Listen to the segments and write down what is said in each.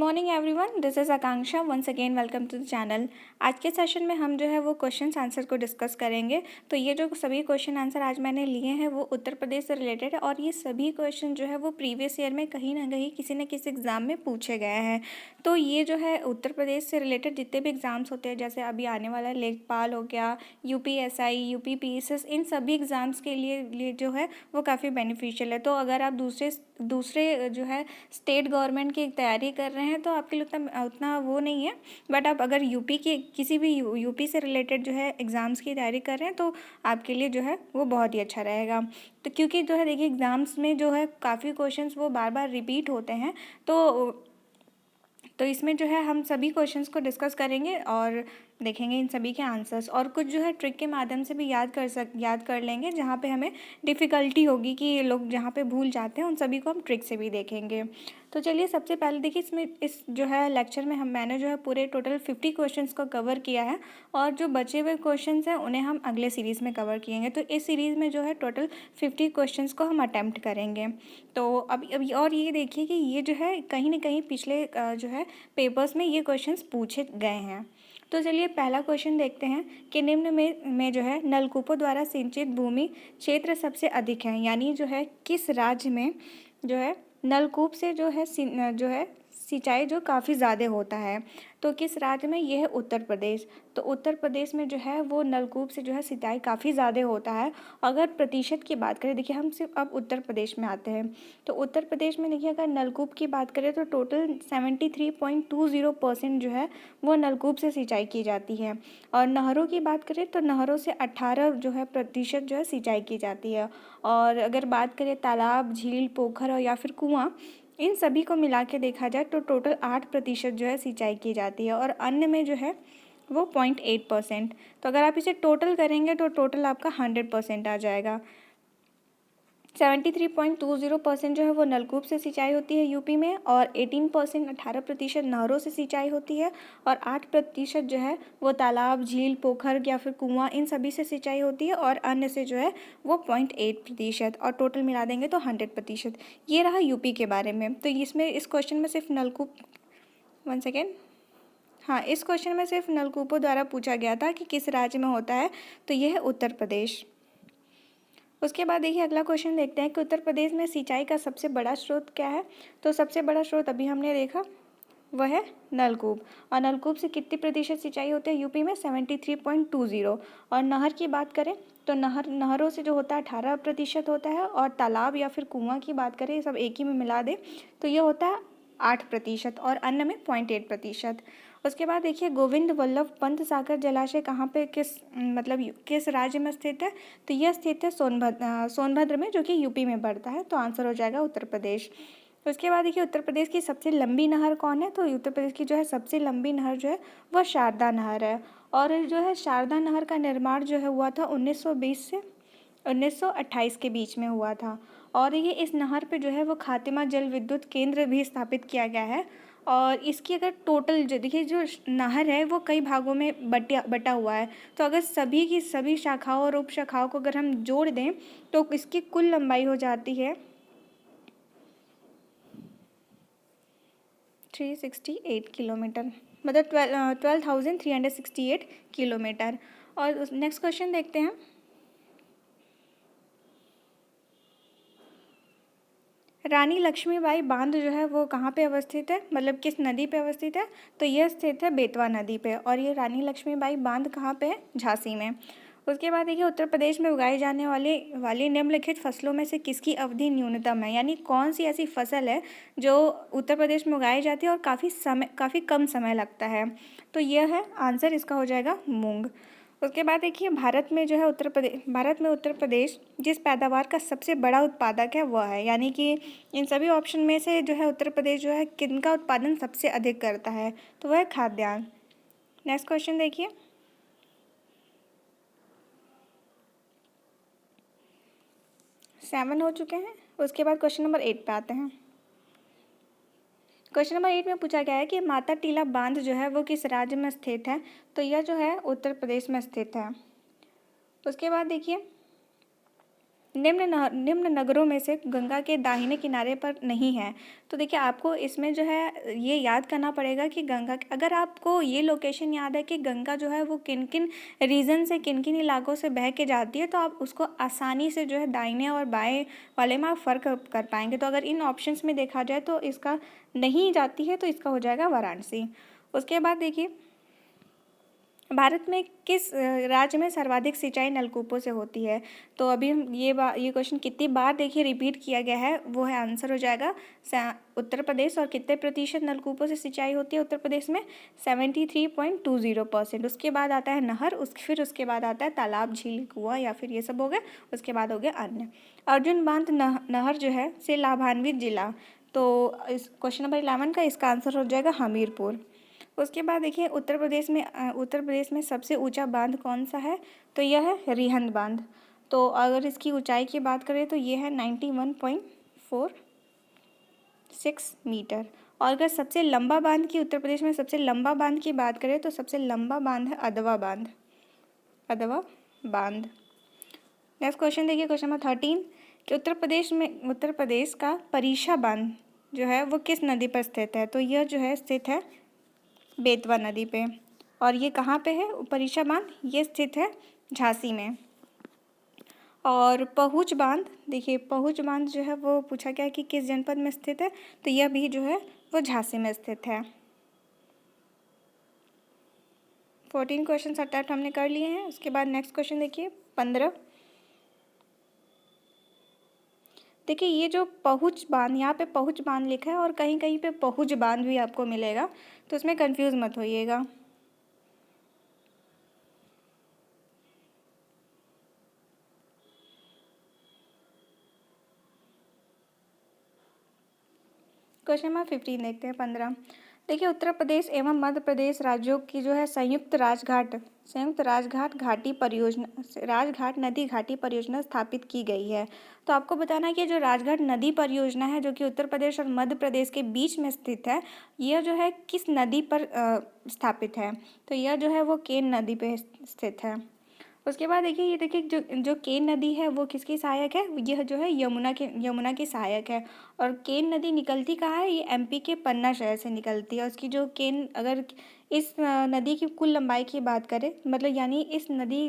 Morning everyone, this is Akanksha. Once again welcome to the channel. आज के session में हम जो है वो क्वेश्चन आंसर को डिस्कस करेंगे। तो ये जो सभी क्वेश्चन आंसर आज मैंने लिए हैं वो उत्तर प्रदेश से रिलेटेड है और ये सभी क्वेश्चन जो है वो प्रीवियस ईयर में कहीं ना कहीं किसी न किसी एग्ज़ाम में पूछे गए हैं। तो ये जो है उत्तर प्रदेश से रिलेटेड जितने भी एग्ज़ाम्स होते हैं, जैसे अभी आने वाला लेखपाल हो गया, UPSI, UPPSS, इन सभी एग्ज़ाम्स के लिए जो है वो काफ़ी बेनिफिशियल है। तो अगर आप दूसरे जो है स्टेट गवर्नमेंट की तैयारी कर रहे हैं तो आपके लिए उतना उतना वो नहीं है। बट आप अगर यूपी के किसी भी यूपी से रिलेटेड जो है एग्ज़ाम्स की तैयारी कर रहे हैं तो आपके लिए जो है वो बहुत ही अच्छा रहेगा। तो क्योंकि जो है देखिए एग्ज़ाम्स में जो है काफ़ी क्वेश्चंस वो बार बार रिपीट होते हैं। तो इसमें जो है हम सभी क्वेश्चंस को डिस्कस करेंगे और देखेंगे इन सभी के आंसर्स, और कुछ जो है ट्रिक के माध्यम से भी याद कर लेंगे जहाँ पे हमें डिफ़िकल्टी होगी कि लोग जहाँ पे भूल जाते हैं उन सभी को हम ट्रिक से भी देखेंगे। तो चलिए सबसे पहले देखिए इसमें इस जो है लेक्चर में मैंने जो है पूरे टोटल 50 क्वेश्चंस को कवर किया है और जो बचे हुए क्वेश्चंस हैं उन्हें हम अगले सीरीज़ में कवर किएंगे। तो इस सीरीज़ में जो है टोटल 50 क्वेश्चंस को हम अटैम्प्ट करेंगे। तो अभी और ये देखिए कि ये जो है कहीं ना कहीं पिछले जो है पेपर्स में ये क्वेश्चंस पूछे गए हैं। तो चलिए पहला क्वेश्चन देखते हैं कि निम्न में जो है नलकूपों द्वारा सिंचित भूमि क्षेत्र सबसे अधिक है, यानी जो है किस राज्य में जो है नलकूप से जो है सिंचाई जो काफ़ी ज़्यादा होता है। तो किस राज्य में? ये है उत्तर प्रदेश। तो उत्तर प्रदेश में जो है वो नलकूप से जो है सिंचाई काफ़ी ज़्यादा होता है। अगर प्रतिशत की बात करें, देखिए हम सिर्फ अब उत्तर प्रदेश में आते हैं। तो उत्तर प्रदेश में देखिए अगर नलकूप की बात करें तो टोटल 73.20% जो है वो नलकूप से सिंचाई की जाती है। और नहरों की बात करें तो नहरों से 18 जो है प्रतिशत जो है सिंचाई की जाती है। और अगर बात करें तालाब, झील, पोखर और या फिर कुआं, इन सभी को मिला के देखा जाए तो टोटल 8% जो है सिंचाई की जाती है। और अन्य में जो है वो 0.8%। तो अगर आप इसे टोटल करेंगे तो टोटल आपका 100% आ जाएगा। 73.20% जो है वो नलकूप से सिंचाई होती है यूपी में, और 18% नहरों से सिंचाई होती है, और 8% जो है वो तालाब, झील, पोखर या फिर कुआं, इन सभी से सिंचाई होती है, और अन्य से जो है वो 0.8%, और टोटल मिला देंगे तो 100%। ये रहा यूपी के बारे में। तो इसमें इस क्वेश्चन में सिर्फ नलकूप, वन सेकेंड, हाँ, इस क्वेश्चन में सिर्फ नलकूपों द्वारा पूछा गया था कि किस राज्य में होता है, तो यह है उत्तर प्रदेश। उसके बाद देखिए अगला क्वेश्चन देखते हैं कि उत्तर प्रदेश में सिंचाई का सबसे बड़ा स्रोत क्या है। तो सबसे बड़ा स्रोत अभी हमने देखा वह है नलकूप। और नलकूप से कितनी प्रतिशत सिंचाई होती है यूपी में? 73.20। और नहर की बात करें तो नहरों से जो होता है 18% होता है, और तालाब या फिर कुआं की बात करें, सब एक ही में मिला दें तो ये होता है 8%, और अन्य में 0.8%। उसके बाद देखिए गोविंद वल्लभ पंत सागर जलाशय कहाँ पे किस राज्य में स्थित है? तो यह स्थित है सोनभद्र में, जो कि यूपी में पड़ता है। तो आंसर हो जाएगा उत्तर प्रदेश। उसके बाद देखिए उत्तर प्रदेश की सबसे लंबी नहर कौन है? तो उत्तर प्रदेश की जो है सबसे लंबी नहर जो है वह शारदा नहर है। और जो है शारदा नहर का निर्माण जो है हुआ था 1920 से 1928 के बीच में हुआ था। और ये इस नहर पे जो है वो खातिमा जल विद्युत केंद्र भी स्थापित किया गया है। और इसकी अगर टोटल जो देखिए जो नहर है वो कई भागों में बटा हुआ है। तो अगर सभी की सभी शाखाओं और उप शाखाओं को अगर हम जोड़ दें तो इसकी कुल लंबाई हो जाती है 368 किलोमीटर, मतलब 12,368 किलोमीटर। और नेक्स्ट क्वेश्चन देखते हैं। रानी लक्ष्मीबाई बांध जो है वो कहाँ पे अवस्थित है, मतलब किस नदी पे अवस्थित है? तो यह स्थित है बेतवा नदी पे। और ये रानी लक्ष्मीबाई बांध कहाँ पे है? झांसी में। उसके बाद देखिए उत्तर प्रदेश में उगाई जाने वाली निम्नलिखित फसलों में से किसकी अवधि न्यूनतम है, यानी कौन सी ऐसी फसल है जो उत्तर प्रदेश में उगाई जाती है और काफ़ी कम समय लगता है? तो यह है आंसर, इसका हो जाएगा मूंग। उसके बाद देखिए भारत में उत्तर प्रदेश जिस पैदावार का सबसे बड़ा उत्पादक है वह है, यानी कि इन सभी ऑप्शन में से जो है उत्तर प्रदेश जो है किनका उत्पादन सबसे अधिक करता है? तो वह है खाद्यान्न। नेक्स्ट क्वेश्चन देखिए। 7 हो चुके हैं। उसके बाद क्वेश्चन नंबर 8 पे आते हैं। क्वेश्चन नंबर 8 में पूछा गया है कि माता टीला बांध जो है वो किस राज्य में स्थित है? तो यह जो है उत्तर प्रदेश में स्थित है। उसके बाद देखिए निम्न नगरों में से गंगा के दाहिने किनारे पर नहीं है। तो देखिए आपको इसमें जो है ये याद करना पड़ेगा कि गंगा, अगर आपको ये लोकेशन याद है कि गंगा जो है वो किन किन रीजन से, किन किन इलाकों से बह के जाती है, तो आप उसको आसानी से जो है दाहिने और बाएं वाले में आप फ़र्क कर पाएंगे। तो अगर इन ऑप्शंस में देखा जाए तो इसका नहीं जाती है, तो इसका हो जाएगा वाराणसी। उसके बाद देखिए भारत में किस राज्य में सर्वाधिक सिंचाई नलकूपों से होती है। तो अभी हम ये क्वेश्चन कितनी बार देखिए रिपीट किया गया है, वो है आंसर हो जाएगा उत्तर प्रदेश। और कितने प्रतिशत नलकूपों से सिंचाई होती है उत्तर प्रदेश में? 73.20%। उसके बाद आता है नहर, फिर उसके बाद आता है तालाब, झील, कुआं, या फिर ये सब हो गए। उसके बाद हो गया अन्य। अर्जुन बांध नहर जो है से लाभान्वित जिला, तो इस क्वेश्चन नंबर 11 का इसका आंसर हो जाएगा हमीरपुर। उसके बाद देखिए उत्तर प्रदेश में सबसे ऊंचा बांध कौन सा है? तो यह है रिहंद बांध। तो अगर इसकी ऊंचाई की बात करें तो ये है 91.46 मीटर। और अगर सबसे लंबा बांध की, उत्तर प्रदेश में सबसे लंबा बांध की बात करें तो सबसे लंबा बांध है अदवा बांध। नेक्स्ट क्वेश्चन देखिए, क्वेश्चन नंबर 13 कि उत्तर प्रदेश का परिशा बांध जो है वो किस नदी पर स्थित है? तो यह जो है स्थित है बेतवा नदी पे। और ये कहाँ पे है परिशा बांध? ये स्थित है झांसी में। और पहुँच बांध, देखिए पहुँच बांध जो है वो पूछा गया है कि किस जनपद में स्थित है, तो यह भी जो है वो झांसी में स्थित है। 14 क्वेश्चन अटैम्प्ट हमने कर लिए हैं। उसके बाद नेक्स्ट क्वेश्चन देखिए 15। देखिए ये जो पहुँच बांध, यहाँ पे पहुँच बांध लिखा है और कहीं कहीं पे पहुँच बांध भी आपको मिलेगा, तो इसमें कंफ्यूज मत होइएगा। क्वेश्चन नंबर 15 देखते हैं 15। देखिए उत्तर प्रदेश एवं मध्य प्रदेश राज्यों की जो है संयुक्त राजघाट नदी घाटी परियोजना स्थापित की गई है। तो आपको बताना है कि जो राजघाट नदी परियोजना है जो कि उत्तर प्रदेश और मध्य प्रदेश के बीच में स्थित है, यह जो है किस नदी पर स्थापित है? तो यह जो है वो केन नदी पे स्थित है। उसके बाद देखिए ये देखिए जो केन नदी है वो किसकी सहायक है? यह जो है यमुना की सहायक है। और केन नदी निकलती कहाँ है? ये एमपी के पन्ना शहर से निकलती है। उसकी जो अगर इस नदी की कुल लंबाई की बात करें, मतलब यानी इस नदी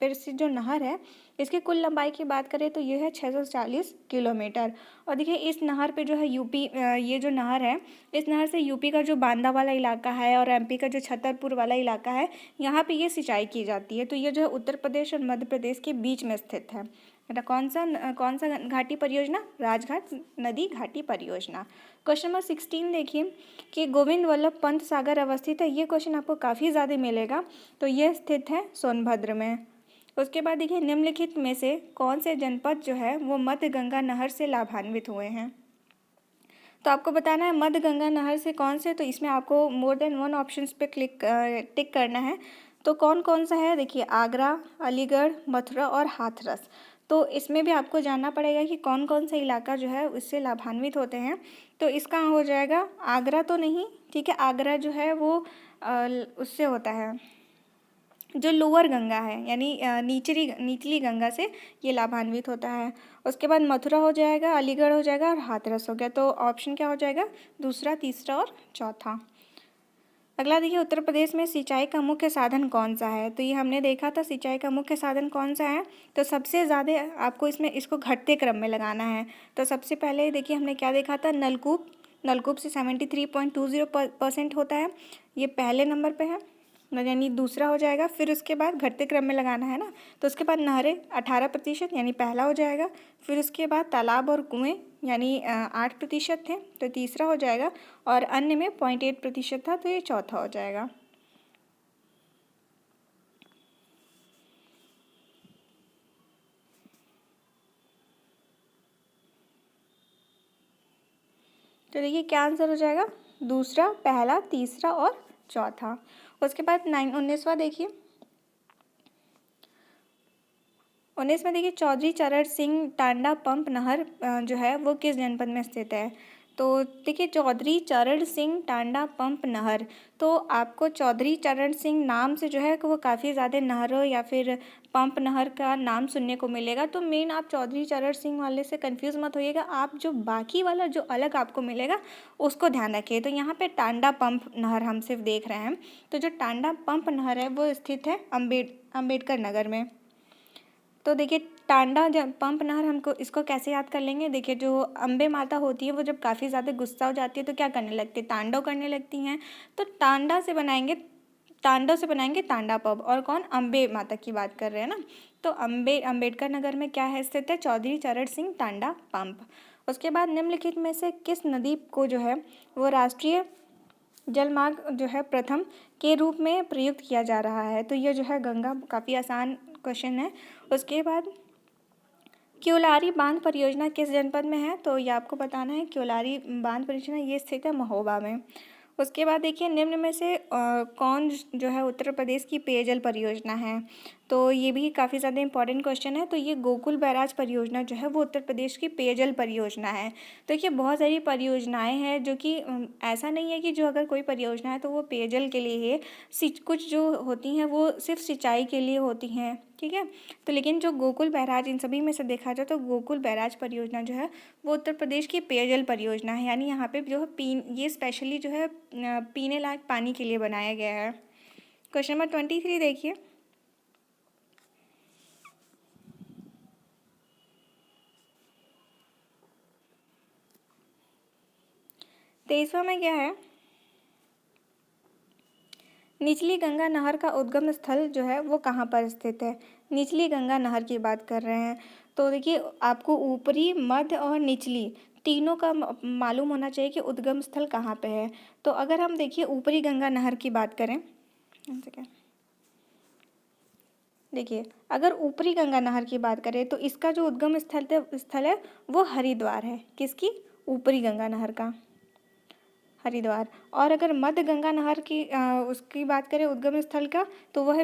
पर से जो नहर है इसकी कुल लंबाई की बात करें तो यह है 640 किलोमीटर। और देखिए इस नहर पे जो है ये जो नहर है, इस नहर से यूपी का जो बांदा वाला इलाका है और एमपी का जो छतरपुर वाला इलाका है, यहाँ पे ये सिंचाई की जाती है। तो ये जो है उत्तर प्रदेश और मध्य प्रदेश के बीच में स्थित है। बेटा कौन सा घाटी परियोजना? राजघाट नदी घाटी परियोजना। क्वेश्चन नंबर 16 देखिए कि गोविंद वल्लभ पंत सागर अवस्थित है। ये क्वेश्चन आपको काफ़ी ज़्यादा मिलेगा। तो ये स्थित है सोनभद्र में। उसके बाद देखिए निम्नलिखित में से कौन से जनपद जो है वो मध्य गंगा नहर से लाभान्वित हुए हैं? तो आपको बताना है मध्य गंगा नहर से कौन से, तो इसमें आपको मोर देन वन ऑप्शंस पे टिक करना है। तो कौन कौन सा है? देखिए आगरा, अलीगढ़, मथुरा और हाथरस। तो इसमें भी आपको जानना पड़ेगा कि कौन कौन सा इलाका जो है उससे लाभान्वित होते हैं। तो इसका हो जाएगा आगरा तो नहीं, ठीक है, आगरा जो है वो उससे होता है जो लोअर गंगा है, यानी निचली गंगा से ये लाभान्वित होता है। उसके बाद मथुरा हो जाएगा, अलीगढ़ हो जाएगा और हाथरस हो गया। तो ऑप्शन क्या हो जाएगा? दूसरा, तीसरा और चौथा। अगला देखिए उत्तर प्रदेश में सिंचाई का मुख्य साधन कौन सा है? तो ये हमने देखा था सिंचाई का मुख्य साधन कौन सा है। तो सबसे ज़्यादा आपको इसको घटते क्रम में लगाना है। तो सबसे पहले देखिए हमने क्या देखा था, नलकूप से 73.20% होता है, ये पहले नंबर पे है, यानी दूसरा हो जाएगा। फिर उसके बाद घटते क्रम में लगाना है ना, तो उसके बाद नहरें 18% यानी पहला हो जाएगा। फिर उसके बाद तालाब और कुएँ यानी 8% थे, तो तीसरा हो जाएगा। और अन्य में 0.8% था, तो ये चौथा हो जाएगा। तो देखिए क्या आंसर हो जाएगा? दूसरा, पहला, तीसरा और चौथा। उसके बाद 19वां देखिए, 19 में देखिए चौधरी चरण सिंह टांडा पंप नहर जो है वो किस जनपद में स्थित है? तो देखिए चौधरी चरण सिंह टांडा पंप नहर। तो आपको चौधरी चरण सिंह नाम से जो है कि वो काफ़ी ज़्यादा नहरों या फिर पंप नहर का नाम सुनने को मिलेगा। तो मेन आप चौधरी चरण सिंह वाले से कंफ्यूज मत होइएगा, आप जो बाकी वाला जो अलग आपको मिलेगा उसको ध्यान रखिए। तो यहाँ पे टांडा पंप नहर हम सिर्फ देख रहे हैं। तो जो टांडा पंप नहर है वो स्थित है अम्बेडकर नगर में। तो देखिए टांडा जब पंप नहर हमको इसको कैसे याद कर लेंगे, देखिए जो अम्बे माता होती है वो जब काफ़ी ज़्यादा गुस्सा हो जाती है तो क्या करने लगती है, तांडव करने लगती हैं। तो तांडव से बनाएंगे टांडा पंप। और कौन, अम्बे माता की बात कर रहे हैं ना। तो अम्बेडकर नगर में क्या है स्थित है, चौधरी चरण सिंह टांडा पंप। उसके बाद निम्नलिखित में से किस नदी को जो है वो राष्ट्रीय जलमार्ग जो है प्रथम के रूप में प्रयुक्त किया जा रहा है। तो ये जो है गंगा, काफ़ी आसान क्वेश्चन है। उसके बाद क्योलारी बांध परियोजना किस जनपद में है, तो ये आपको बताना है। क्योलारी बांध परियोजना ये स्थित है महोबा में। उसके बाद देखिए निम्न में से कौन जो है उत्तर प्रदेश की पेयजल परियोजना है, तो ये भी काफ़ी ज़्यादा इंपॉर्टेंट क्वेश्चन है। तो ये गोकुल बैराज परियोजना जो है वो उत्तर प्रदेश की पेयजल परियोजना है। तो देखिए बहुत सारी परियोजनाएं हैं जो कि ऐसा नहीं है कि जो अगर कोई परियोजना है तो वो पेयजल के लिए है, कुछ जो होती हैं वो सिर्फ सिंचाई के लिए होती हैं, ठीक है। तो लेकिन जो गोकुल बैराज, इन सभी में से देखा जाए तो गोकुल बैराज परियोजना जो है वो उत्तर प्रदेश की पेयजल परियोजना है। यानी यहाँ पे जो है ये स्पेशली जो है पीने लायक पानी के लिए बनाया गया है। क्वेश्चन नंबर 23 देखिए। 23वां में क्या है, निचली गंगा नहर का उद्गम स्थल जो है वो कहाँ पर स्थित है। निचली गंगा नहर की बात कर रहे हैं। तो देखिए आपको ऊपरी, मध्य और निचली तीनों का मालूम होना चाहिए कि उद्गम स्थल कहाँ पे है। तो अगर हम देखिए ऊपरी गंगा नहर की बात करें, देखिए अगर ऊपरी गंगा नहर की बात करें तो इसका जो उद्गम स्थल है वो हरिद्वार है। किसकी, ऊपरी गंगा नहर का, हरिद्वार। और अगर मध्य गंगा नहर की उसकी बात करें उद्गम स्थल का, तो वो है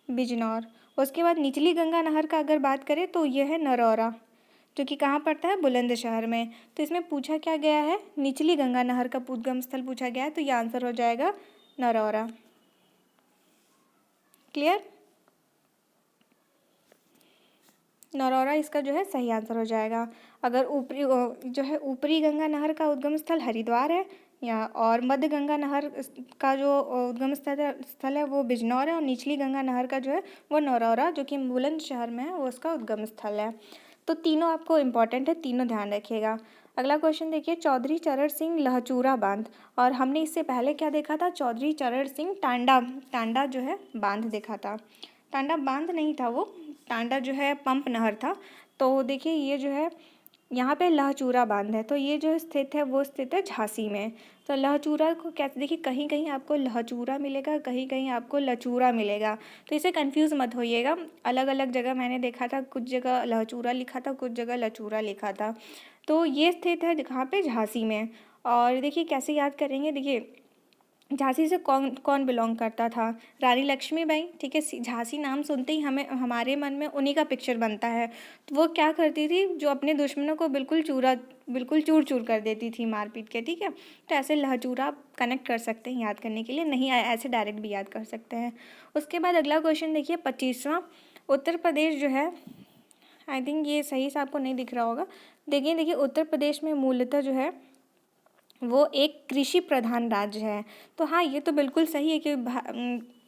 बिजनौर। उसके बाद निचली गंगा नहर का अगर बात करें तो ये है नरौरा, जो कि कहाँ पड़ता है, बुलंदशहर में। तो इसमें पूछा क्या गया है, निचली गंगा नहर का उद्गम स्थल पूछा गया है, तो ये आंसर हो जाएगा नरौरा। क्लियर, नरौरा इसका जो है सही आंसर हो जाएगा। अगर ऊपरी जो है ऊपरी गंगा नहर का उद्गम स्थल हरिद्वार है, या और मध्य गंगा नहर का जो उद्गम स्थल है वो बिजनौर है, और निचली गंगा नहर का जो है वो नरौरा, जो कि बुलंदशहर में है, वो उसका उद्गम स्थल है। तो तीनों आपको इम्पॉर्टेंट है, तीनों ध्यान रखिएगा। अगला क्वेश्चन देखिए, चौधरी चरण सिंह लहचूरा बांध। और हमने इससे पहले क्या देखा था, चौधरी चरण सिंह टांडा जो है बांध देखा था। टांडा बांध नहीं था वो, टांडा जो है पंप नहर था। तो देखिए ये जो है यहाँ पे लहचूरा बांध है, तो ये जो स्थित है वो स्थित है झांसी में। तो लहचूरा को कैसे, देखिए कहीं कहीं आपको लहचूरा मिलेगा, कहीं कहीं आपको लचूरा मिलेगा। तो इसे कंफ्यूज मत होइएगा, अलग अलग जगह मैंने देखा था, कुछ जगह लहचूरा लिखा था, कुछ जगह लचूरा लिखा था। तो ये स्थित है कहाँ पे, झांसी में। और देखिए कैसे याद करेंगे, देखिए झांसी से कौन कौन बिलोंग करता था, रानी लक्ष्मीबाई, ठीक है। झांसी नाम सुनते ही हमारे मन में उन्हीं का पिक्चर बनता है। तो वो क्या करती थी, जो अपने दुश्मनों को बिल्कुल चूर चूर कर देती थी मार पीट के, ठीक है। तो ऐसे लहचूरा कनेक्ट कर सकते हैं याद करने के लिए, नहीं ऐसे डायरेक्ट भी याद कर सकते हैं। उसके बाद अगला क्वेश्चन देखिए 25वां, उत्तर प्रदेश जो है, आई थिंक ये सही से आपको नहीं दिख रहा होगा, देखिए उत्तर प्रदेश में मूलतः जो है वो एक कृषि प्रधान राज्य है। तो हाँ ये तो बिल्कुल सही है कि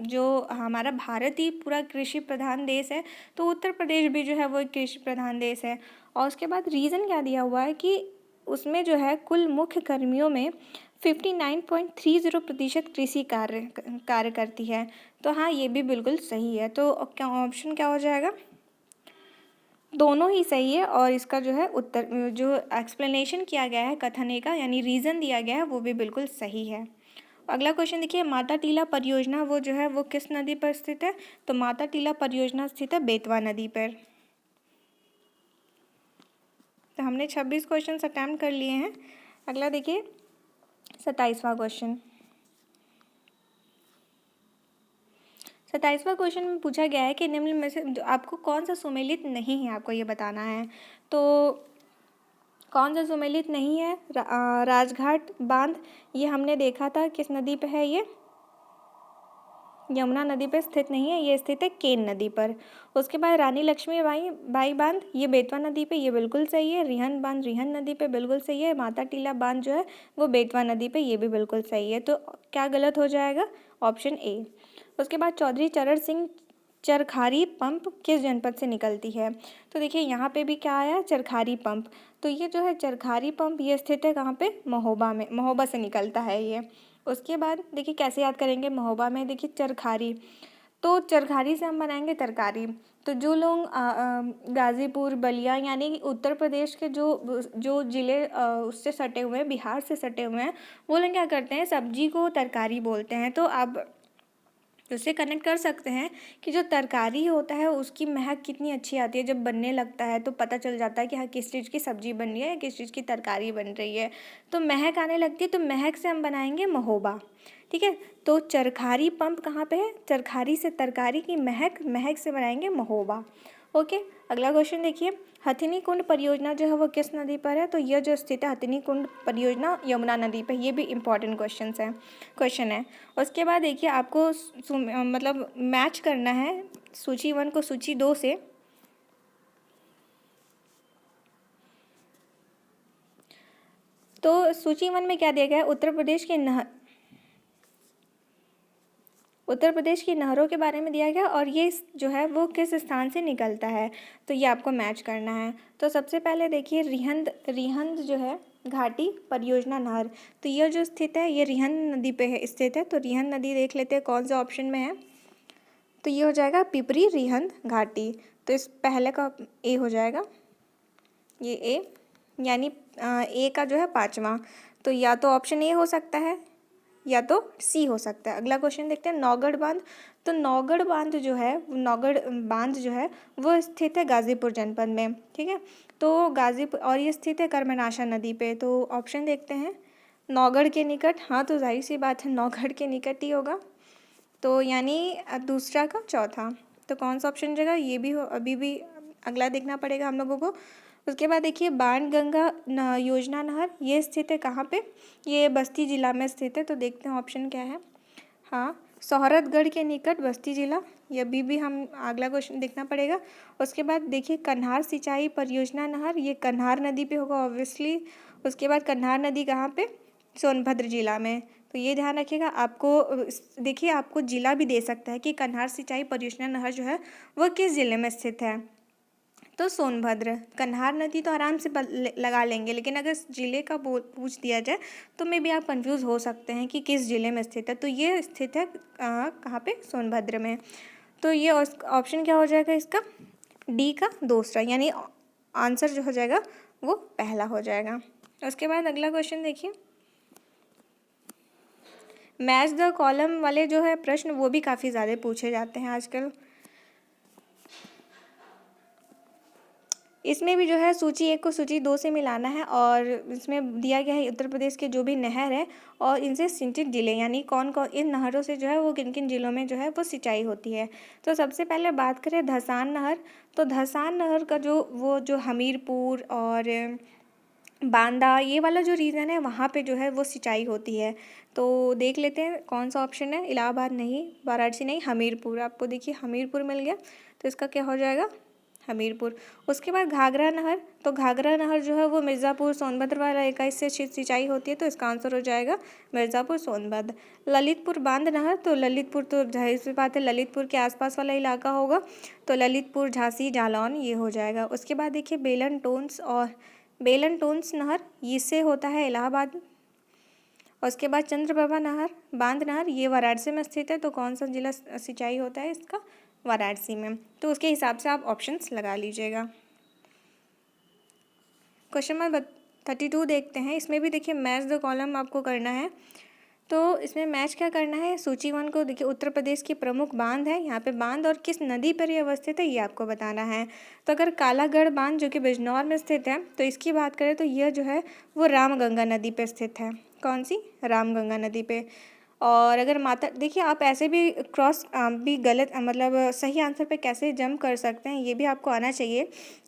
जो हमारा भारत ही पूरा कृषि प्रधान देश है, तो उत्तर प्रदेश भी जो है वो एक कृषि प्रधान देश है। और उसके बाद रीज़न क्या दिया हुआ है कि उसमें जो है कुल मुख्य कर्मियों में 59.30% कृषि कार्य करती है। तो हाँ ये भी बिल्कुल सही है। तो क्या ऑप्शन क्या हो जाएगा, दोनों ही सही है। और इसका जो है उत्तर जो एक्सप्लेनेशन किया गया है, कथने का यानी रीज़न दिया गया है, वो भी बिल्कुल सही है। अगला क्वेश्चन देखिए, माता टीला परियोजना वो जो है वो किस नदी पर स्थित है, तो माता टीला परियोजना स्थित है बेतवा नदी पर। तो हमने 26 क्वेश्चन अटैम्प्ट कर लिए हैं। अगला देखिए 27वां क्वेश्चन। 27वां क्वेश्चन में पूछा गया है कि निम्न में से आपको कौन सा सुमेलित नहीं है, आपको ये बताना है। तो कौन सा सुमेलित नहीं है? राजघाट बांध, ये हमने देखा था किस नदी पे है ये? यमुना नदी पर स्थित नहीं है, ये स्थित है केन नदी पर। उसके बाद रानी लक्ष्मीबाई बाई बांध, ये बेतवा नदी पे, ये बिल्कुल सही है। रिहंद बांध रिहंद नदी पे, बिल्कुल सही है। माता टीला बांध जो है वो बेतवा नदी पे, ये भी बिल्कुल सही है। तो क्या गलत हो जाएगा? Option A. उसके बाद चौधरी चरण सिंह चरखारी पंप किस जनपद से निकलती है? तो देखिए यहाँ पे भी क्या आया? चरखारी पंप। तो ये जो है चरखारी पंप, ये स्थित है कहाँ पे? महोबा में, महोबा से निकलता है ये। उसके बाद देखिए कैसे याद करेंगे महोबा में? देखिए चरखारी, तो चरखारी से हम बनाएंगे तरकारी। तो जो लोग गाज़ीपुर बलिया यानी कि उत्तर प्रदेश के जो जो ज़िले उससे सटे हुए हैं, बिहार से सटे हुए हैं, वो लोग क्या करते हैं? सब्जी को तरकारी बोलते हैं। तो आप उससे कनेक्ट कर सकते हैं कि जो तरकारी होता है उसकी महक कितनी अच्छी आती है जब बनने लगता है, तो पता चल जाता है कि हाँ किस चीज़ की सब्जी बन रही है या किस चीज़ की तरकारी बन रही है। तो महक आने लगती है, तो महक से हम बनाएंगे महोबा। ठीक है, तो चरखारी पंप कहाँ पे है? चरखारी से तरकारी की महक, महक से बनाएंगे महोबा। ओके, अगला क्वेश्चन देखिए, हथिनी कुंड परियोजना जो है वो किस नदी पर है? तो यह जो स्थित है हथिनी कुंड परियोजना, यमुना नदी पर। ये भी इंपॉर्टेंट क्वेश्चन है। उसके बाद देखिए आपको मतलब मैच करना है सूची 1 को सूची 2 से। तो सूची 1 में क्या दिया गया है? उत्तर प्रदेश की नहरों के बारे में दिया गया और ये जो है वो किस स्थान से निकलता है, तो ये आपको मैच करना है। तो सबसे पहले देखिए रिहंद, रिहंद जो है घाटी परियोजना नहर, तो यह जो स्थित है ये रिहंद नदी पे है स्थित है। तो रिहंद नदी देख लेते हैं कौन सा ऑप्शन में है, तो ये हो जाएगा पिपरी रिहंद घाटी। तो इस पहले का ए हो जाएगा, ये ए, यानी ए का जो है 5वां। तो या तो ऑप्शन ए हो सकता है या तो सी हो सकता है। अगला क्वेश्चन देखते हैं, नौगढ़ बांध। तो नौगढ़ बांध जो है, नौगढ़ बांध जो है वो स्थित है गाज़ीपुर जनपद में। ठीक है, तो गाज़ीपुर, और ये स्थित है कर्मनाशा नदी पे। तो ऑप्शन देखते हैं, नौगढ़ के निकट, हाँ तो जाहिर सी बात है नौगढ़ के निकट ही होगा। तो यानी दूसरा का चौथा, तो कौन सा ऑप्शन रहेगा? ये भी हो, अभी भी अगला देखना पड़ेगा हम लोगों को। उसके बाद देखिए बाण गंगा योजना नहर, ये स्थित है कहाँ पे? ये बस्ती जिला में स्थित है। तो देखते हैं ऑप्शन क्या है। हाँ, सोहरतगढ़ के निकट बस्ती जिला, ये भी हम अगला क्वेश्चन देखना पड़ेगा। उसके बाद देखिए कन्हार सिंचाई परियोजना नहर, ये कन्हार नदी पे होगा ऑब्वियसली। उसके बाद कन्हार नदी कहाँ पे? सोनभद्र जिला में। तो ये ध्यान रखिएगा, आपको देखिए आपको जिला भी दे सकता है कि कन्हार सिंचाई परियोजना नहर जो है वह किस जिले में स्थित है। तो सोनभद्र। कन्हार नदी तो आराम से लगा लेंगे, लेकिन अगर ज़िले का पूछ दिया जाए तो मे भी आप कंफ्यूज हो सकते हैं कि किस ज़िले में स्थित है। तो ये स्थित है कहाँ पे? सोनभद्र में। तो ये ऑप्शन क्या हो जाएगा इसका? डी का दूसरा, यानी आंसर जो हो जाएगा वो पहला हो जाएगा। उसके बाद अगला क्वेश्चन देखिए, मैच द कॉलम वाले जो है प्रश्न वो भी काफ़ी ज़्यादा पूछे जाते हैं आजकल। इसमें भी जो है सूची 1 को सूची 2 से मिलाना है और इसमें दिया गया है उत्तर प्रदेश के जो भी नहर है और इनसे सिंचित जिले, यानी कौन कौन इन नहरों से जो है वो किन किन जिलों में जो है वो सिंचाई होती है। तो सबसे पहले बात करें धसान नहर, तो धसान नहर का जो हमीरपुर और बांदा ये वाला जो रीजन है वहाँ पे जो है वो सिंचाई होती है। तो देख लेते हैं कौन सा ऑप्शन है। इलाहाबाद नहीं, वाराणसी नहीं, हमीरपुर। आपको देखिए हमीरपुर मिल गया, तो इसका क्या हो जाएगा? हमीरपुर। उसके बाद घाघरा नहर, तो घाघरा नहर जो है वो मिर्ज़ापुर सोनभद्र वाला इकाई से सिंचाई होती है। तो इसका आंसर हो जाएगा मिर्ज़ापुर सोनभद्र। ललितपुर बांध नहर, तो ललितपुर तो जाहिर सी बात है ललितपुर के आसपास वाला इलाका होगा। तो ललितपुर झांसी जालौन ये हो जाएगा। उसके बाद देखिए बेलन टोन्स नहर, इससे होता है इलाहाबाद। उसके बाद चंद्रप्रभा नहर बांध नहर, ये वाराणसी में स्थित है। तो कौन सा जिला सिंचाई होता है इसका? वाराणसी में। तो उसके हिसाब से आप ऑप्शंस लगा लीजिएगा। क्वेश्चन नंबर 32 देखते हैं। इसमें भी देखिए मैच द कॉलम आपको करना है। तो इसमें मैच क्या करना है? सूची 1 को देखिए उत्तर प्रदेश की प्रमुख बांध है, यहाँ पे बांध और किस नदी पर ये अवस्थित है ये आपको बताना है। तो अगर कालागढ़ बांध जो कि बिजनौर में स्थित है, तो इसकी बात करें तो यह जो है वो रामगंगा नदी पे स्थित है। कौन सी? रामगंगा नदी पे। और अगर माता देखिए आप ऐसे भी क्रॉस भी गलत मतलब सही आंसर पे कैसे जंप कर सकते हैं ये भी आपको आना चाहिए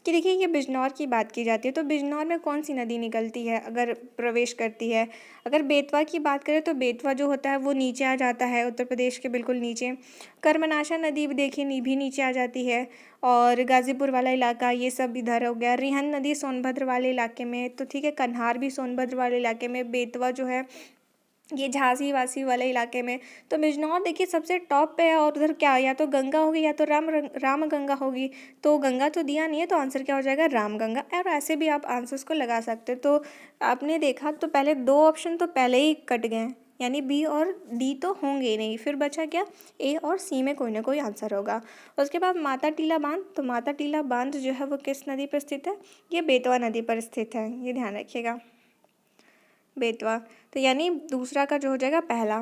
कि देखिए ये बिजनौर की बात की जाती है तो बिजनौर में कौन सी नदी निकलती है अगर प्रवेश करती है। अगर बेतवा की बात करें तो बेतवा जो होता है वो नीचे आ जाता है उत्तर प्रदेश के बिल्कुल नीचे। कर्मनाशा नदी भी देखिए भी नीचे आ जाती है। और गाज़ीपुर वाला इलाका ये सब इधर हो गया। रिहंद नदी सोनभद्र वाले इलाके में तो ठीक है। कन्हार भी सोनभद्र वाले इलाके में। बेतवा जो है ये झांसी वासी वाले इलाके में। तो बिजनौर देखिए सबसे टॉप पे है और उधर क्या या तो गंगा होगी या तो राम गंगा होगी। तो गंगा तो दिया नहीं है तो आंसर क्या हो जाएगा राम गंगा। और ऐसे भी आप आंसर्स को लगा सकते हो। तो आपने देखा तो पहले दो ऑप्शन तो पहले ही कट गए यानी बी और डी तो होंगे ही नहीं। फिर बचा क्या ए और सी में कोई ना कोई आंसर होगा। उसके बाद माता टीला बांध तो माता टीला बांध जो है वो किस नदी पर स्थित है। ये बेतवा नदी पर स्थित है ये ध्यान रखिएगा बेतवा। तो यानी दूसरा का जो हो जाएगा पहला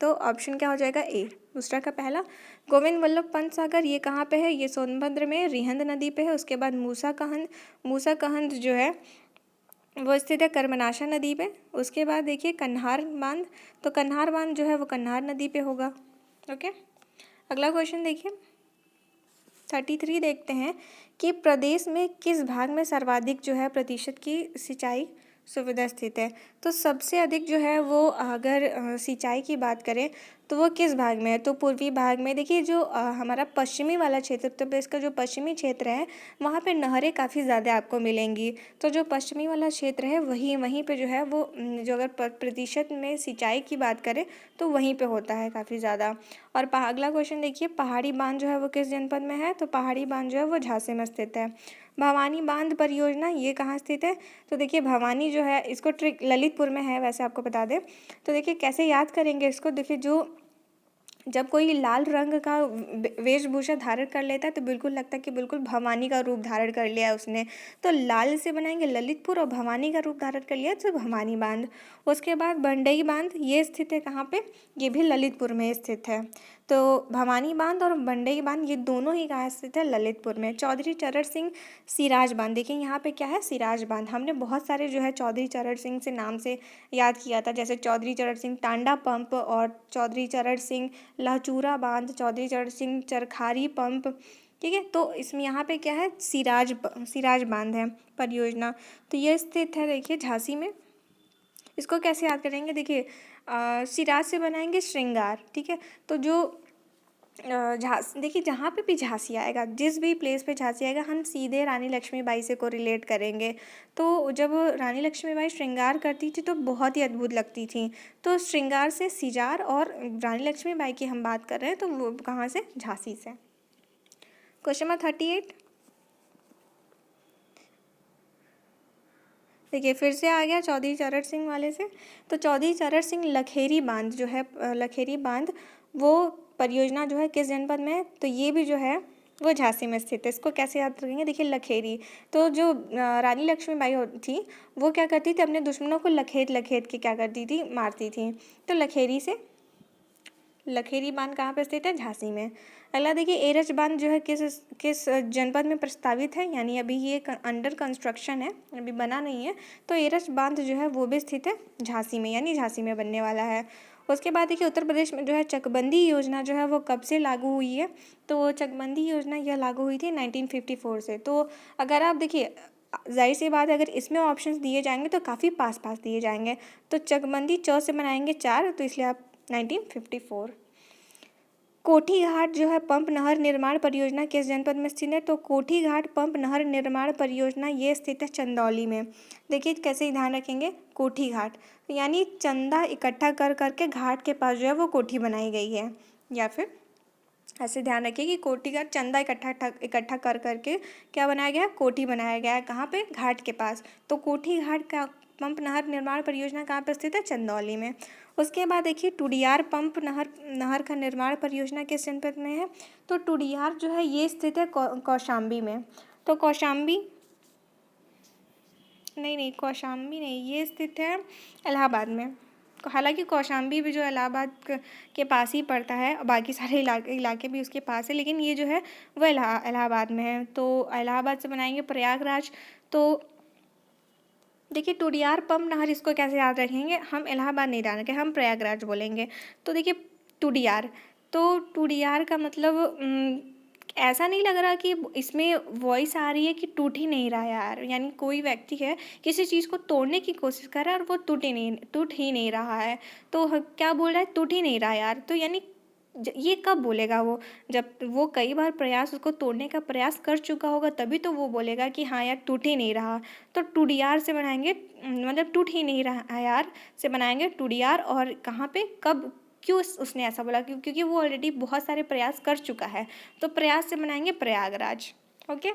तो ऑप्शन क्या हो जाएगा ए दूसरा का पहला। गोविंद वल्लभ पंत सागर ये कहाँ पे है ये सोनभद्र में रिहंद नदी पे है। उसके बाद मूसा कहंद जो है वो स्थित है कर्मनाशा नदी पे। उसके बाद देखिए कन्हार बांध तो कन्हार बांध जो है वो कन्हार नदी पे होगा। ओके अगला क्वेश्चन देखिए 33 देखते हैं कि प्रदेश में किस भाग में सर्वाधिक जो है प्रतिशत की सिंचाई सुविधा स्थित है। तो सबसे अधिक जो है वो अगर सिंचाई की बात करें तो वो किस भाग में है तो पूर्वी भाग में। देखिए जो हमारा पश्चिमी वाला क्षेत्र उत्तर प्रदेश का जो पश्चिमी क्षेत्र है वहाँ पे नहरें काफ़ी ज़्यादा आपको मिलेंगी। तो जो पश्चिमी वाला क्षेत्र है वहीं पे जो है वो जो अगर प्रतिशत में सिंचाई की बात करें तो वहीं पे होता है काफ़ी ज़्यादा। और अगला क्वेश्चन देखिए पहाड़ी बांध जो है वो किस जनपद में है तो पहाड़ी बांध जो है वो झांसी में स्थित है। भवानी बांध परियोजना ये कहाँ स्थित है तो देखिए भवानी जो है इसको ट्रिक ललितपुर में है वैसे आपको बता दें। तो देखिए कैसे याद करेंगे इसको देखिए जो जब कोई लाल रंग का वेशभूषा धारण कर लेता है तो बिल्कुल लगता है कि बिल्कुल भवानी का रूप धारण कर लिया उसने। तो लाल से बनाएंगे ललितपुर और भवानी का रूप धारण कर लिया तो भवानी बांध। उसके बाद बंडई बांध ये स्थित है कहाँ पे ये भी ललितपुर में स्थित है। तो भवानी बांध और बंडई बांध ये दोनों ही कहाँ स्थित है ललितपुर में। चौधरी चरण सिंह सिराज बांध देखिए यहाँ पे क्या है सिराज बांध। हमने बहुत सारे जो है चौधरी चरण सिंह से नाम से याद किया था जैसे चौधरी चरण सिंह टांडा पंप और चौधरी चरण सिंह लहचूरा बांध चौधरी चरण सिंह चरखारी पंप। ठीक है तो इसमें यहाँ पे क्या है सिराज बांध है परियोजना। तो ये स्थित है देखिए झांसी में। इसको कैसे याद करेंगे देखिए सिराज से बनाएंगे श्रृंगार। ठीक है तो जो देखिए जहाँ पे भी झांसी आएगा जिस भी प्लेस पे झांसी आएगा हम सीधे रानी लक्ष्मीबाई से को रिलेट करेंगे। तो जब रानी लक्ष्मीबाई श्रृंगार करती थी तो बहुत ही अद्भुत लगती थी। तो श्रृंगार से सिजार और रानी लक्ष्मीबाई की हम बात कर रहे हैं तो वो कहाँ से झांसी से। क्वेश्चन नंबर 38 देखिए फिर से आ गया चौधरी चरण सिंह वाले से। तो चौधरी चरण सिंह लखेरी बांध जो है लखेरी बांध वो परियोजना जो है किस जनपद में है तो ये भी जो है वो झांसी में स्थित है। इसको कैसे याद रखेंगे देखिए लखेरी। तो जो रानी लक्ष्मीबाई थी वो क्या करती थी अपने दुश्मनों को लखेत लखेत के क्या करती थी मारती थी। तो लखेरी से लखेरी बांध कहाँ पर स्थित है झांसी में। अगला देखिए एरच बांध जो है किस जनपद में प्रस्तावित है यानी अभी ये अंडर कंस्ट्रक्शन है अभी बना नहीं है। तो एरच बांध जो है वो भी स्थित है झांसी में यानी झांसी में बनने वाला है। उसके बाद देखिए उत्तर प्रदेश में जो है चकबंदी योजना जो है वो कब से लागू हुई है तो चकबंदी योजना यह लागू हुई थी 1954 से। तो अगर आप देखिए जाहिर सी बात है अगर इसमें ऑप्शंस दिए जाएंगे तो काफ़ी पास पास दिए जाएंगे। तो चकबंदी च से बनाएंगे 4 तो इसलिए आप 1954। कोठी घाट जो है पंप नहर निर्माण परियोजना किस जनपद में स्थित है तो कोठी घाट पंप नहर निर्माण परियोजना ये स्थित है चंदौली में। देखिए कैसे ध्यान रखेंगे कोठी घाट यानी चंदा इकट्ठा कर करके घाट के पास जो है वो कोठी बनाई गई है। या फिर ऐसे ध्यान रखिए कि कोठी घाट चंदा इकट्ठा कर करके क्या बनाया गया कोठी बनाया गया है कहाँ पे घाट के पास। तो कोठी घाट का पंप नहर निर्माण परियोजना कहाँ पर स्थित है चंदौली में। उसके बाद देखिए टुडियार पंप नहर का निर्माण परियोजना किस जनपद में है तो टुडियार जो है ये स्थित है कौशाम्बी में। तो कौशाम्बी नहीं कौशाम्बी नहीं ये स्थित है इलाहाबाद में। हालांकि कौशाम्बी भी जो इलाहाबाद के पास ही पड़ता है बाकी सारे इलाके भी उसके पास है लेकिन ये जो है वो इलाहाबाद में है। तो इलाहाबाद से बनाएंगे प्रयागराज। तो देखिए टुडियार पंप नहर, इसको कैसे याद रखेंगे, हम इलाहाबाद नहीं डालेंगे, हम प्रयागराज बोलेंगे। तो देखिए टुडियार, तो टुडियार का मतलब ऐसा नहीं लग रहा कि इसमें वॉइस आ रही है कि टूट ही नहीं रहा यार, यानी कोई व्यक्ति है किसी चीज़ को तोड़ने की कोशिश कर रहा है और वो टूट ही नहीं रहा है। तो क्या बोल रहा है, टूट ही नहीं रहा यार, तो यानी ये कब बोलेगा वो, जब वो कई बार प्रयास उसको तोड़ने का प्रयास कर चुका होगा, तभी तो वो बोलेगा कि हाँ यार टूट ही नहीं रहा। तो टूडियार से बनाएंगे, मतलब टूट ही नहीं रहा है यार से बनाएंगे टूडियार। और कहाँ पे, कब, क्यों उसने ऐसा बोला, क्योंकि वो ऑलरेडी बहुत सारे प्रयास कर चुका है। तो प्रयास से बनाएंगे प्रयागराज। ओके,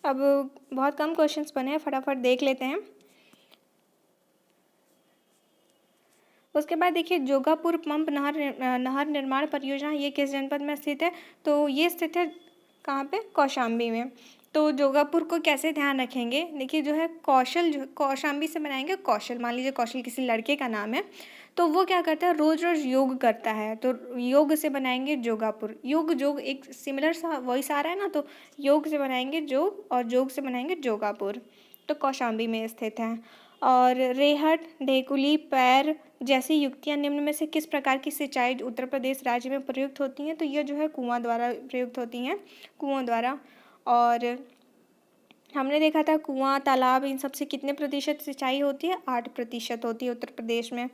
अब बहुत कम क्वेश्चंस बने हैं, फटाफट देख लेते हैं। उसके बाद देखिए जोगापुर पंप नहर निर्माण परियोजना, ये किस जनपद में स्थित है, तो ये स्थित है कहाँ पे, कौशाम्बी में। तो जोगापुर को कैसे ध्यान रखेंगे, देखिए जो है कौशल, जो कौशाम्बी से बनाएंगे कौशल, मान लीजिए कौशल किसी लड़के का नाम है, तो वो क्या करता है, रोज रोज योग करता है, तो योग से बनाएंगे जोगापुर। योग जोग एक सिमिलर सा वॉइस आ रहा है ना, तो योग से बनाएंगे जोग और जोग से बनाएंगे जोगापुर। तो कौशाम्बी में स्थित है। और रेहट, ढेकुली, पैर जैसी युक्तियाँ निम्न में से किस प्रकार की सिंचाई उत्तर प्रदेश राज्य में प्रयुक्त होती हैं, तो ये जो है कुआं द्वारा प्रयुक्त होती हैं, कुओं द्वारा। और हमने देखा था कुआं, तालाब, इन सब से कितने प्रतिशत सिंचाई होती है, 8% होती है उत्तर प्रदेश में।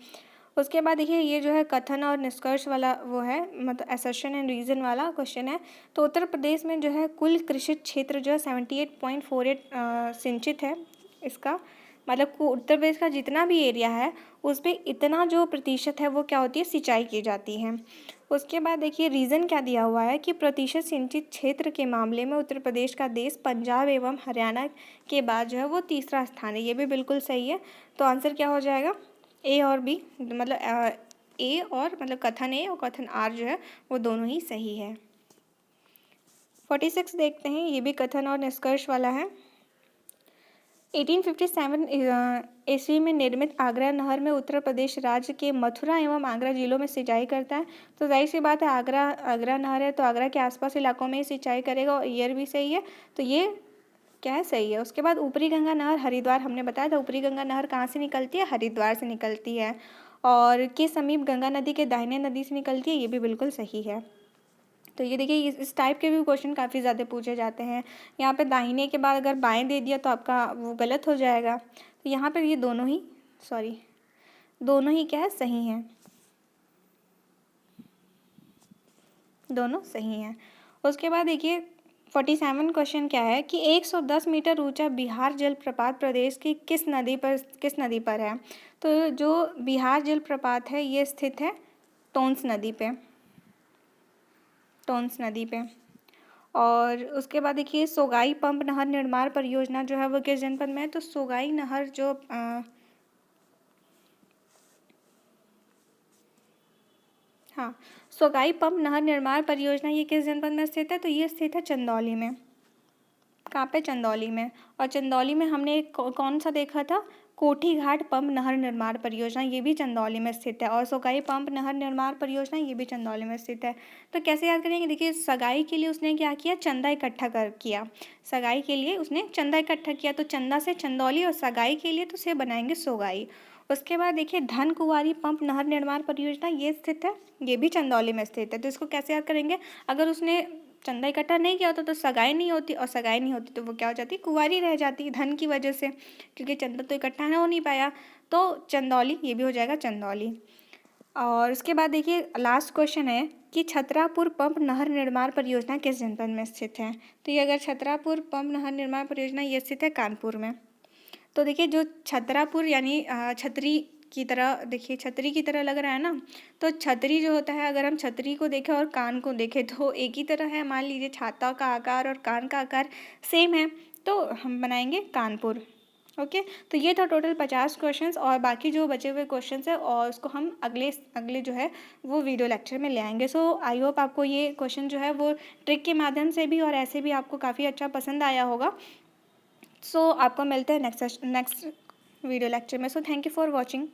उसके बाद देखिए ये जो है कथन और निष्कर्ष वाला वो है, मतलब असर्शन एंड रीज़न वाला क्वेश्चन है। तो उत्तर प्रदेश में जो है कुल कृषि क्षेत्र जो है 78.48 सिंचित है। इसका मतलब उत्तर प्रदेश का जितना भी एरिया है उस पर इतना जो प्रतिशत है वो क्या होती है, सिंचाई की जाती है। उसके बाद देखिए रीज़न क्या दिया हुआ है कि प्रतिशत सिंचित क्षेत्र के मामले में उत्तर प्रदेश का देश पंजाब एवं हरियाणा के बाद जो है वो तीसरा स्थान है। ये भी बिल्कुल सही है। तो आंसर क्या हो जाएगा, ए और बी, मतलब ए और मतलब कथन ए और कथन आर जो है वो दोनों ही सही है। 46 देखते हैं, ये भी कथन और निष्कर्ष वाला है। 1857 ईस्वी में निर्मित आगरा नहर में उत्तर प्रदेश राज्य के मथुरा एवं आगरा जिलों में सिंचाई करता है। तो जाहिर सी बात है, आगरा आगरा नहर है तो आगरा के आसपास इलाकों में ही सिंचाई करेगा, और ईयर भी सही है। तो ये क्या है, सही है। उसके बाद ऊपरी गंगा नहर हरिद्वार, हमने बताया था ऊपरी गंगा नहर कहाँ से निकलती है, हरिद्वार से निकलती है। और के समीप गंगा नदी के दाहिने नदी से निकलती है, ये भी बिल्कुल सही है। तो ये देखिए इस टाइप के भी क्वेश्चन काफ़ी ज़्यादा पूछे जाते हैं। यहाँ पे दाहिने के बाद अगर बाएं दे दिया तो आपका वो गलत हो जाएगा। तो यहाँ पे ये दोनों ही, सॉरी, दोनों ही क्या है, सही हैं, दोनों सही हैं। उसके बाद देखिए 47 क्वेश्चन क्या है कि 110 मीटर ऊंचा बिहार जलप्रपात प्रदेश की किस नदी पर है। तो जो बिहार जलप्रपात है ये स्थित है टोंस नदी पे, टोंस नदी पे। और उसके बाद देखिए सोगाई पंप नहर निर्माण परियोजना जो है वो किस जनपद में है, तो सोगाई नहर जो हाँ, सोगाई पंप नहर निर्माण परियोजना ये किस जनपद में स्थित है, तो ये स्थित है चंदौली में। कहाँ पे, चंदौली में। और चंदौली में हमने कौन सा देखा था, कोठी घाट पंप नहर निर्माण परियोजना, ये भी चंदौली में स्थित है। और सोगाई पंप नहर निर्माण परियोजना ये भी चंदौली में स्थित है। तो कैसे याद करेंगे, देखिए सगाई के लिए उसने क्या किया, चंदा इकट्ठा कर किया, सगाई के लिए उसने चंदा इकट्ठा किया, तो चंदा से चंदौली, और सगाई के लिए तो उसे बनाएंगे सोगाई। उसके बाद देखिए धन कुंवारी पंप नहर निर्माण परियोजना ये स्थित है, ये भी चंदौली में स्थित है। तो इसको कैसे याद करेंगे, अगर उसने चंदा इकट्ठा नहीं किया होता तो सगाई नहीं होती, और सगाई नहीं होती तो वो क्या हो जाती, कुंवारी रह जाती धन की वजह से, क्योंकि चंदा तो इकट्ठा हो नहीं पाया। तो चंदौली, ये भी हो जाएगा चंदौली। और उसके बाद देखिए लास्ट क्वेश्चन है कि छतरापुर पंप नहर निर्माण परियोजना किस जनपद में स्थित है। तो ये अगर छतरापुर पंप नहर निर्माण परियोजना ये स्थित है कानपुर में। तो देखिए जो छतरापुर यानी छतरी की तरह, देखिए छतरी की तरह लग रहा है ना, तो छतरी जो होता है, अगर हम छतरी को देखें और कान को देखें तो एक ही तरह है। मान लीजिए छाता का आकार और कान का आकार सेम है, तो हम बनाएंगे कानपुर। ओके, तो ये था टोटल 50 क्वेश्चंस, और बाकी जो बचे हुए क्वेश्चंस है और उसको हम अगले अगले जो है वो वीडियो लेक्चर में ले आएंगे। सो आई होप आपको ये क्वेश्चन जो है वो ट्रिक के माध्यम से भी और ऐसे भी आपको काफ़ी अच्छा पसंद आया होगा। सो आपको मिलते हैं नेक्स्ट वीडियो लेक्चर में। So thank you for watching.